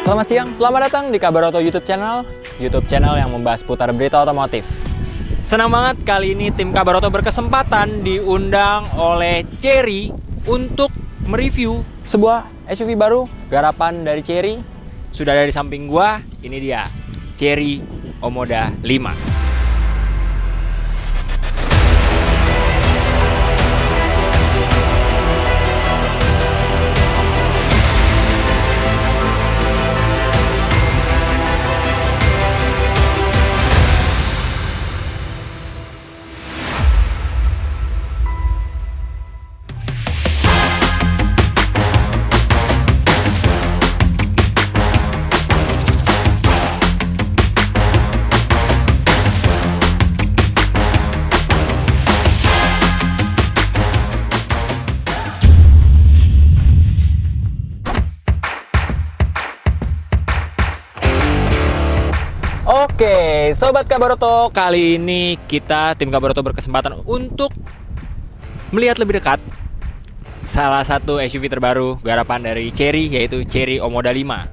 Selamat siang, selamat datang di Kabar Oto YouTube channel yang membahas putar berita otomotif. Senang banget kali ini tim Kabar Oto berkesempatan diundang oleh Chery untuk mereview sebuah SUV baru garapan dari Chery. Sudah ada di samping gua, ini dia Chery Omoda 5. Oke, Sobat Kabar Oto, kali ini kita tim Kabar Oto berkesempatan untuk melihat lebih dekat salah satu SUV terbaru garapan dari Chery, yaitu Chery Omoda 5.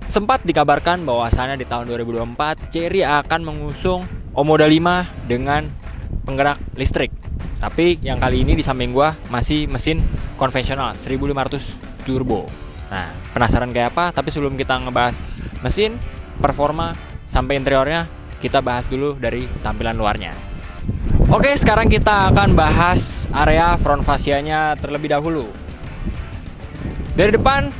Sempat dikabarkan bahwasannya di tahun 2024 Chery akan mengusung Omoda 5 dengan penggerak listrik. Tapi yang kali ini di samping gua masih mesin konvensional 1500 turbo. Nah, penasaran kayak apa? Tapi sebelum kita ngebahas mesin, performa, sampai interiornya, kita bahas dulu dari tampilan luarnya. Oke, sekarang kita akan bahas area front fascianya terlebih dahulu. Dari depan,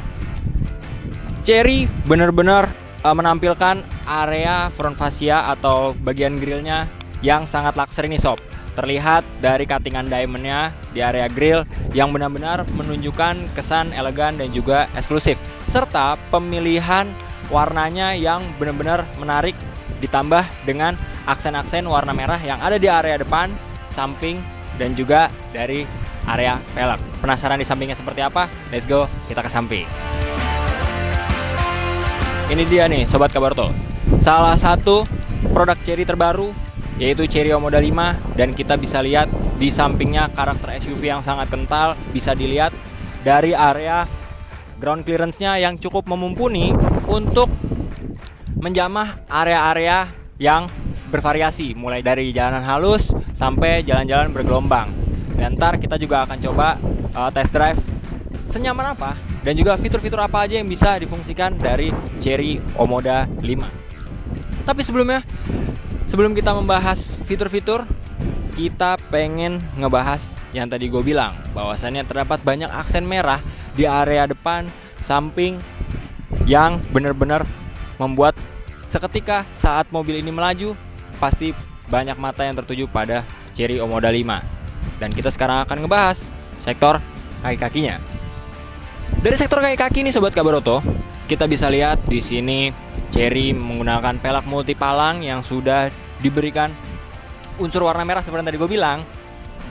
Chery benar-benar menampilkan area front fascia atau bagian grillnya yang sangat luxury nih sob. Terlihat dari cuttingan diamondnya di area grill yang benar-benar menunjukkan kesan elegan dan juga eksklusif, serta pemilihan warnanya yang benar-benar menarik, ditambah dengan aksen-aksen warna merah yang ada di area depan, samping, dan juga dari area velg. Penasaran di sampingnya seperti apa? Let's go, kita ke samping. Ini dia nih Sobat Kabar Oto, salah satu produk Chery terbaru, yaitu Chery Omoda 5. Dan kita bisa lihat di sampingnya karakter SUV yang sangat kental. Bisa dilihat dari area ground clearance-nya yang cukup mumpuni untuk menjamah area-area yang bervariasi, mulai dari jalanan halus sampai jalan-jalan bergelombang. Dan ntar kita juga akan coba test drive senyaman apa dan juga fitur-fitur apa aja yang bisa difungsikan dari Chery Omoda 5. Tapi sebelum kita membahas fitur-fitur, kita pengen ngebahas yang tadi gue bilang, bahwasannya terdapat banyak aksen merah di area depan, samping, yang benar-benar membuat seketika saat mobil ini melaju pasti banyak mata yang tertuju pada Chery Omoda 5. Dan kita sekarang akan ngebahas sektor kaki-kakinya. Dari sektor kaki-kaki ini Sobat Kabar Oto, kita bisa lihat di sini Chery menggunakan pelek multipalang yang sudah diberikan unsur warna merah seperti yang tadi gue bilang,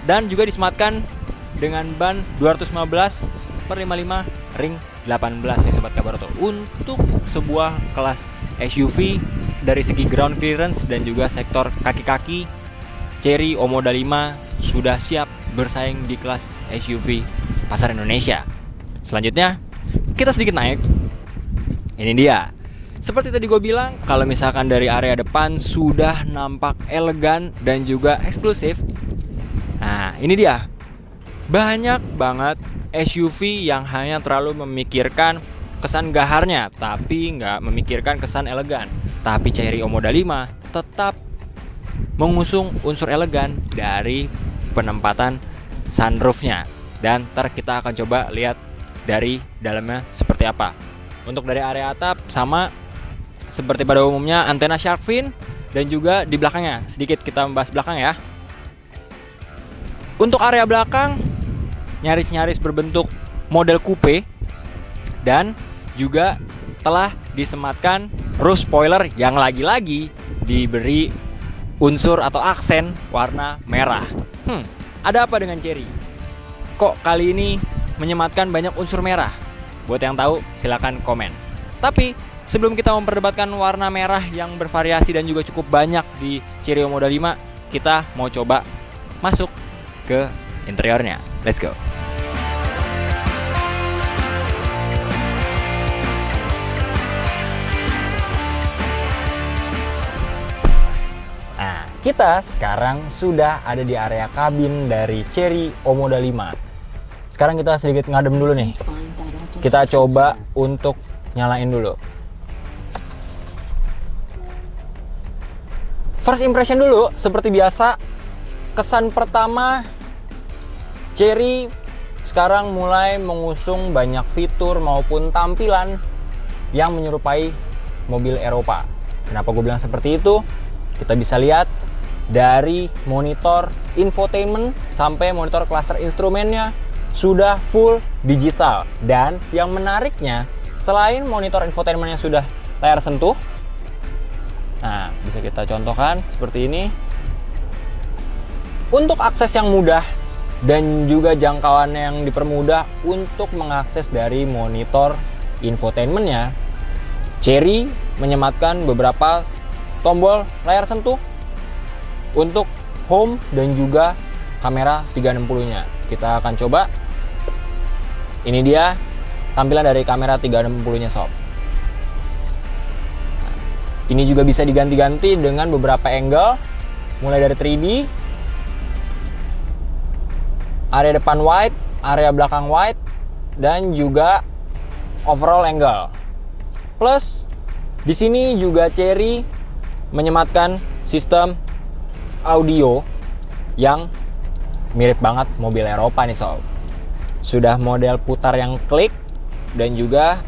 dan juga disematkan dengan ban 215/55 ring 18 nih Sobat Kabar Oto. Untuk sebuah kelas SUV dari segi ground clearance dan juga sektor kaki-kaki, Chery Omoda 5 sudah siap bersaing di kelas SUV pasar Indonesia. Selanjutnya kita sedikit naik. Ini dia. Seperti tadi gue bilang, kalau misalkan dari area depan sudah nampak elegan dan juga eksklusif. Nah, ini dia. Banyak banget SUV yang hanya terlalu memikirkan kesan gaharnya, tapi nggak memikirkan kesan elegan. Tapi Chery Omoda 5 tetap mengusung unsur elegan dari penempatan sunroofnya. Dan ntar kita akan coba lihat dari dalamnya seperti apa. Untuk dari area atap sama seperti pada umumnya, antena shark fin, dan juga di belakangnya. Sedikit kita membahas belakang ya. Untuk area belakang nyaris-nyaris berbentuk model coupe, dan juga telah disematkan roof spoiler yang lagi-lagi diberi unsur atau aksen warna merah. Ada apa dengan Chery? Kok kali ini menyematkan banyak unsur merah? Buat yang tahu silakan komen. Tapi sebelum kita memperdebatkan warna merah yang bervariasi dan juga cukup banyak di Chery Omoda 5, kita mau coba masuk ke interiornya. Let's go. Kita sekarang sudah ada di area kabin dari Chery Omoda 5. Sekarang kita sedikit ngadem dulu nih. Kita coba untuk nyalain dulu. First impression dulu, seperti biasa. Kesan pertama, Chery sekarang mulai mengusung banyak fitur maupun tampilan yang menyerupai mobil Eropa. Kenapa gue bilang seperti itu? Kita bisa lihat dari monitor infotainment sampai monitor cluster instrumennya sudah full digital. Dan yang menariknya, selain monitor infotainmentnya sudah layar sentuh, nah bisa kita contohkan seperti ini. Untuk akses yang mudah dan juga jangkauan yang dipermudah untuk mengakses dari monitor infotainmentnya, Chery menyematkan beberapa tombol layar sentuh untuk home dan juga kamera 360-nya. Kita akan coba. Ini dia tampilan dari kamera 360-nya sob. Ini juga bisa diganti-ganti dengan beberapa angle, mulai dari 3D, area depan wide, area belakang wide, dan juga overall angle. Plus di sini juga Chery menyematkan sistem audio yang mirip banget mobil Eropa nih sob. Sudah model putar yang klik dan juga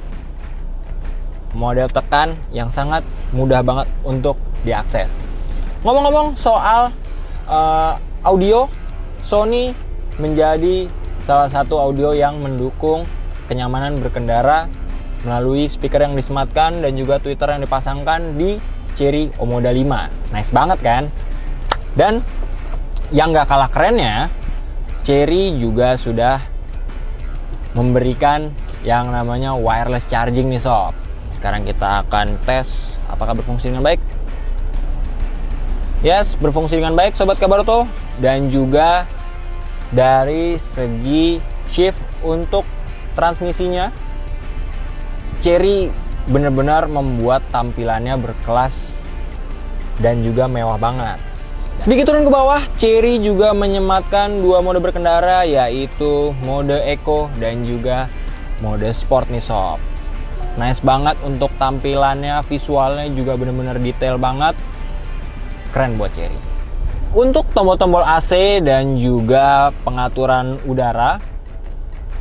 model tekan yang sangat mudah banget untuk diakses. Ngomong-ngomong soal audio, Sony menjadi salah satu audio yang mendukung kenyamanan berkendara melalui speaker yang disematkan dan juga tweeter yang dipasangkan di Chery Omoda 5. Nice banget kan? Dan yang gak kalah kerennya, Chery juga sudah memberikan yang namanya wireless charging nih sob. Sekarang kita akan tes apakah berfungsi dengan baik. Yes, berfungsi dengan baik sobat Kabaroto. Dan juga dari segi shift untuk transmisinya, Chery benar-benar membuat tampilannya berkelas dan juga mewah banget. Sedikit turun ke bawah, Chery juga menyematkan dua mode berkendara, yaitu mode Eco dan juga mode Sport nih sob. Nice banget untuk tampilannya, visualnya juga benar-benar detail banget. Keren buat Chery. Untuk tombol-tombol AC dan juga pengaturan udara,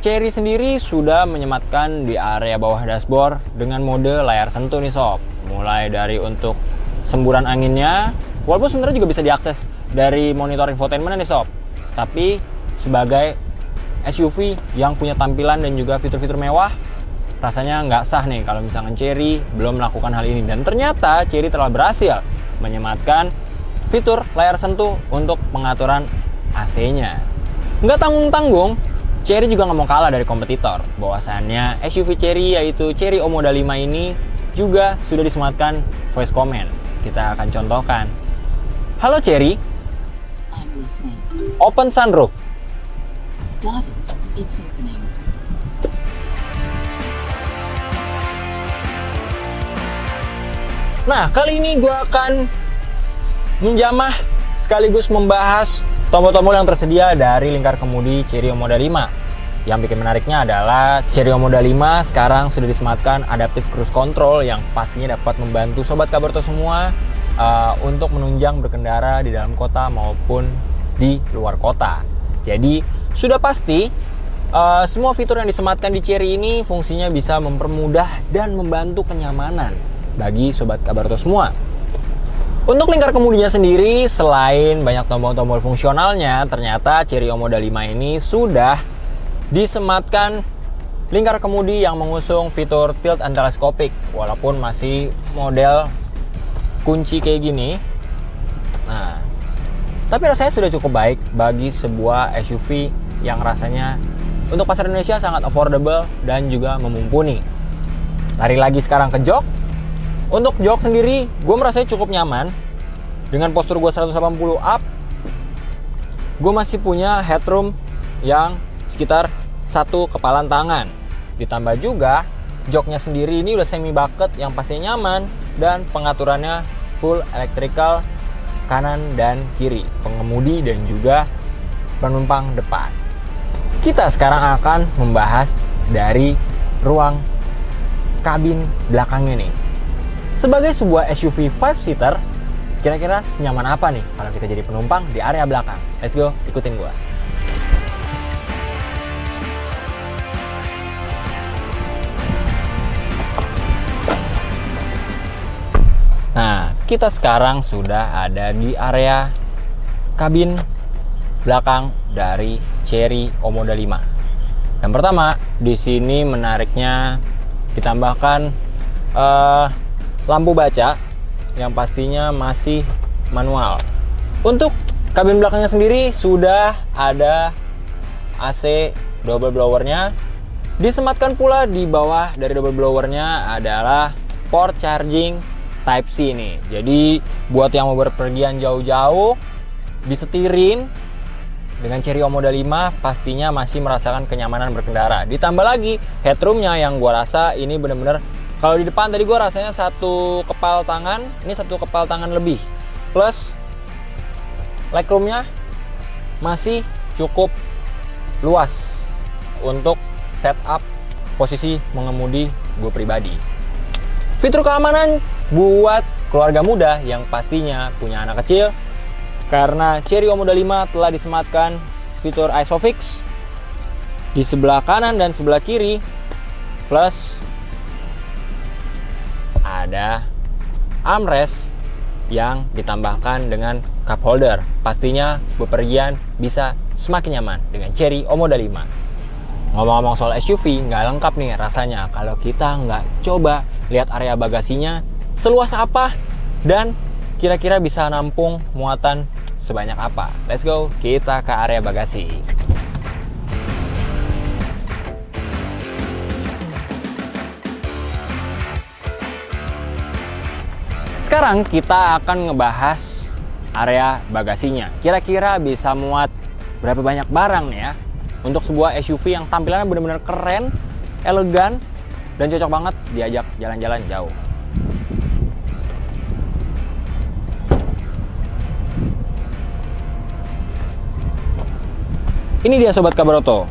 Chery sendiri sudah menyematkan di area bawah dashboard dengan mode layar sentuh nih sob. Mulai dari untuk semburan anginnya, walaupun sebenarnya juga bisa diakses dari monitor infotainment nih sob. Tapi sebagai SUV yang punya tampilan dan juga fitur-fitur mewah, rasanya nggak sah nih kalau misalkan Chery belum melakukan hal ini. Dan ternyata Chery telah berhasil menyematkan fitur layar sentuh untuk pengaturan AC-nya. Nggak tanggung-tanggung, Chery juga nggak mau kalah dari kompetitor. Bahwasannya SUV Chery yaitu Chery Omoda 5 ini juga sudah disematkan voice command. Kita akan contohkan. Halo Chery, open sunroof. Got it. It's opening. Nah, kali ini gue akan menjamah sekaligus membahas tombol-tombol yang tersedia dari lingkar kemudi Chery Omoda 5. Yang bikin menariknya adalah Chery Omoda 5 sekarang sudah disematkan adaptive cruise control yang pastinya dapat membantu sobat Kabaroto semua untuk menunjang berkendara di dalam kota maupun di luar kota. Jadi sudah pasti semua fitur yang disematkan di Chery ini fungsinya bisa mempermudah dan membantu kenyamanan bagi sobat Kabaroto semua. Untuk lingkar kemudinya sendiri, selain banyak tombol-tombol fungsionalnya, ternyata Chery Omoda 5 ini sudah disematkan lingkar kemudi yang mengusung fitur tilt and telescopic. Walaupun masih model kunci kayak gini, nah, tapi rasanya sudah cukup baik bagi sebuah SUV yang rasanya untuk pasar Indonesia sangat affordable dan juga memumpuni. Lari lagi sekarang ke jok. Untuk jok sendiri, gue merasa cukup nyaman. Dengan postur gue 180 up, gue masih punya headroom yang sekitar satu kepalan tangan. Ditambah juga, joknya sendiri ini udah semi bucket yang pastinya nyaman dan pengaturannya full electrical kanan dan kiri, pengemudi dan juga penumpang depan. Kita sekarang akan membahas dari ruang kabin belakangnya nih. Sebagai sebuah SUV 5-seater, kira-kira senyaman apa nih kalau kita jadi penumpang di area belakang? Let's go, ikutin gua. Nah, kita sekarang sudah ada di area kabin belakang dari Chery Omoda 5. Yang pertama, di sini menariknya ditambahkan lampu baca yang pastinya masih manual. Untuk kabin belakangnya sendiri sudah ada AC double blowernya. Disematkan pula di bawah dari double blowernya adalah port charging Type-C nih. Jadi buat yang mau berpergian jauh-jauh, disetirin dengan Chery Omoda 5 pastinya masih merasakan kenyamanan berkendara. Ditambah lagi headroomnya yang gua rasa ini bener-bener, kalau di depan tadi gua rasanya satu kepal tangan, ini satu kepal tangan lebih. Plus legroomnya masih cukup luas untuk setup posisi mengemudi gue pribadi. Fitur keamanan buat keluarga muda yang pastinya punya anak kecil, karena Chery Omoda 5 telah disematkan fitur ISOFIX di sebelah kanan dan sebelah kiri, plus ada armrest yang ditambahkan dengan cup holder. Pastinya bepergian bisa semakin nyaman dengan Chery Omoda 5. Ngomong-ngomong soal SUV, nggak lengkap nih rasanya kalau kita nggak coba lihat area bagasinya seluas apa dan kira-kira bisa nampung muatan sebanyak apa. Let's go, kita ke area bagasi. Sekarang kita akan ngebahas area bagasinya. Kira-kira bisa muat berapa banyak barang nih ya untuk sebuah SUV yang tampilannya benar-benar keren, elegan, dan cocok banget diajak jalan-jalan jauh. Ini dia Sobat Kabaroto.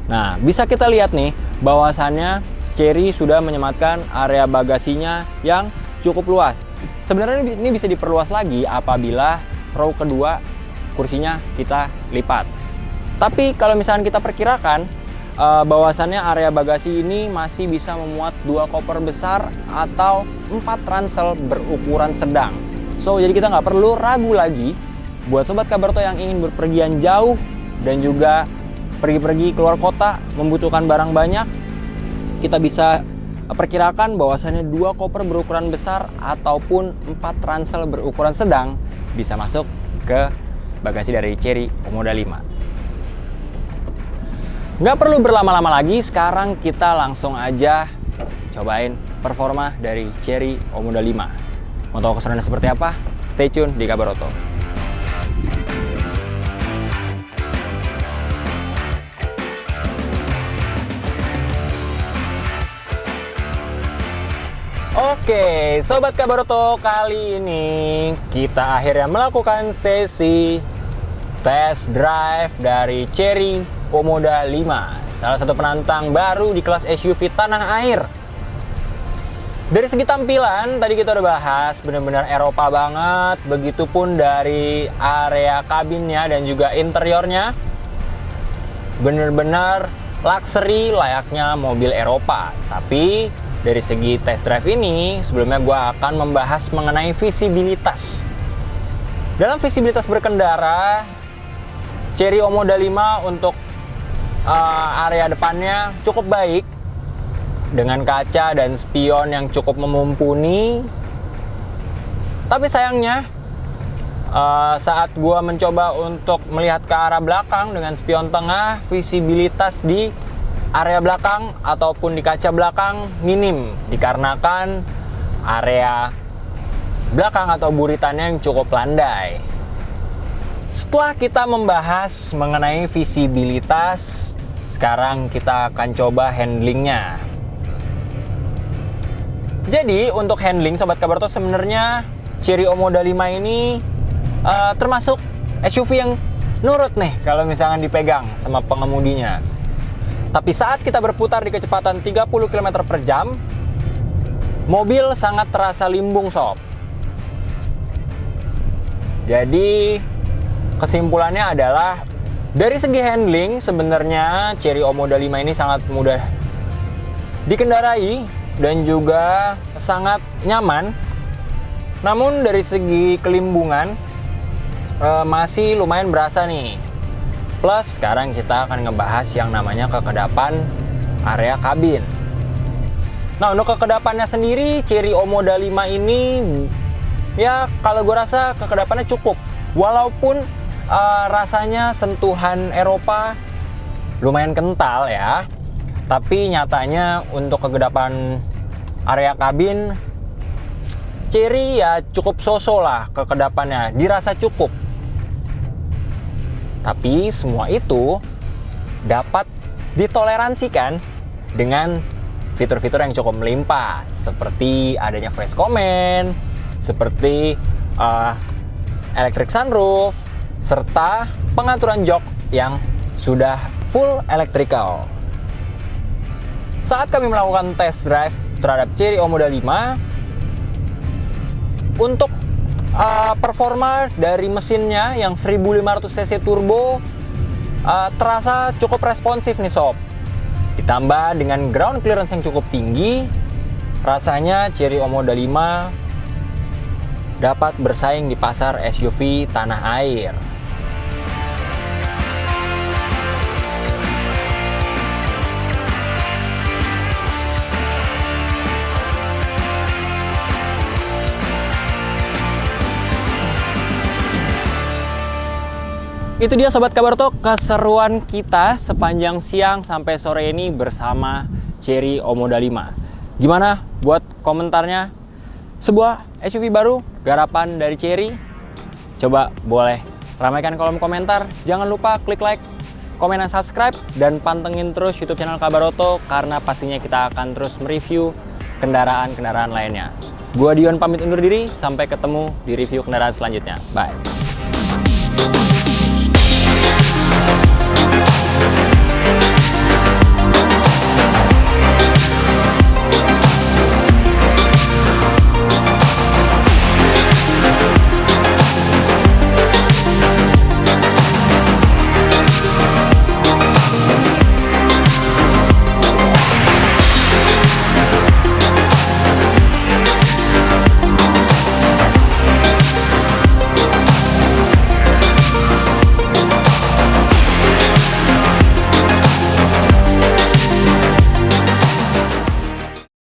Nah, bisa kita lihat nih bahwasannya Chery sudah menyematkan area bagasinya yang cukup luas. Sebenarnya ini bisa diperluas lagi apabila row kedua kursinya kita lipat. Tapi kalau misalnya kita perkirakan bahwasannya area bagasi ini masih bisa memuat 2 koper besar atau 4 ransel berukuran sedang. So, jadi kita nggak perlu ragu lagi buat Sobat Kabaroto yang ingin berpergian jauh dan juga pergi-pergi keluar kota membutuhkan barang banyak. Kita bisa perkirakan bahwasannya 2 koper berukuran besar ataupun 4 ransel berukuran sedang bisa masuk ke bagasi dari Chery Omoda 5. Nggak perlu berlama-lama lagi, sekarang kita langsung aja cobain performa dari Chery Omoda 5. Mau tahu keseruannya seperti apa? Stay tune di Kabaroto. Oke, Sobat Kabaroto, kali ini kita akhirnya melakukan sesi test drive dari Chery Omoda 5, salah satu penantang baru di kelas SUV tanah air. Dari segi tampilan, tadi kita udah bahas, bener-bener Eropa banget. Begitupun dari area kabinnya dan juga interiornya, bener-bener luxury layaknya mobil Eropa. Tapi dari segi test drive ini, sebelumnya gue akan membahas mengenai visibilitas. Dalam visibilitas berkendara, Chery Omoda 5 untuk area depannya cukup baik dengan kaca dan spion yang cukup memumpuni. Tapi sayangnya saat gua mencoba untuk melihat ke arah belakang dengan spion tengah, visibilitas di area belakang ataupun di kaca belakang minim dikarenakan area belakang atau buritannya yang cukup landai. Setelah kita membahas mengenai visibilitas, sekarang kita akan coba handlingnya. Jadi untuk handling Sobat Kabaroto sebenarnya Chery Omoda 5 ini termasuk SUV yang nurut nih kalau misalkan dipegang sama pengemudinya. Tapi saat kita berputar di kecepatan 30 km per jam, mobil sangat terasa limbung sob. Jadi kesimpulannya adalah dari segi handling sebenarnya Chery Omoda 5 ini sangat mudah dikendarai dan juga sangat nyaman. Namun dari segi kelimbungan masih lumayan berasa nih. Plus sekarang kita akan ngebahas yang namanya kekedapan area kabin. Nah, untuk kekedapannya sendiri Chery Omoda 5 ini ya kalau gue rasa kekedapannya cukup. Walaupun rasanya sentuhan Eropa lumayan kental ya. Tapi nyatanya untuk kekedapan area kabin Chery ya cukup so-so lah kekedapannya, dirasa cukup. Tapi semua itu dapat ditoleransikan dengan fitur-fitur yang cukup melimpah, seperti adanya voice command, seperti electric sunroof, serta pengaturan jok yang sudah full electrical. Saat kami melakukan test drive terhadap Chery Omoda 5, untuk performa dari mesinnya yang 1500 cc turbo terasa cukup responsif nih sob. Ditambah dengan ground clearance yang cukup tinggi, rasanya Chery Omoda 5 dapat bersaing di pasar SUV tanah air. Itu dia Sobat Kabar Talk, keseruan kita sepanjang siang sampai sore ini bersama Chery Omoda 5. Gimana buat komentarnya? Sebuah SUV baru, garapan dari Chery? Coba boleh ramaikan kolom komentar. Jangan lupa klik like, komen, dan subscribe. Dan pantengin terus YouTube channel Kabar Oto, karena pastinya kita akan terus mereview kendaraan-kendaraan lainnya. Gua Dion pamit undur diri, sampai ketemu di review kendaraan selanjutnya. Bye.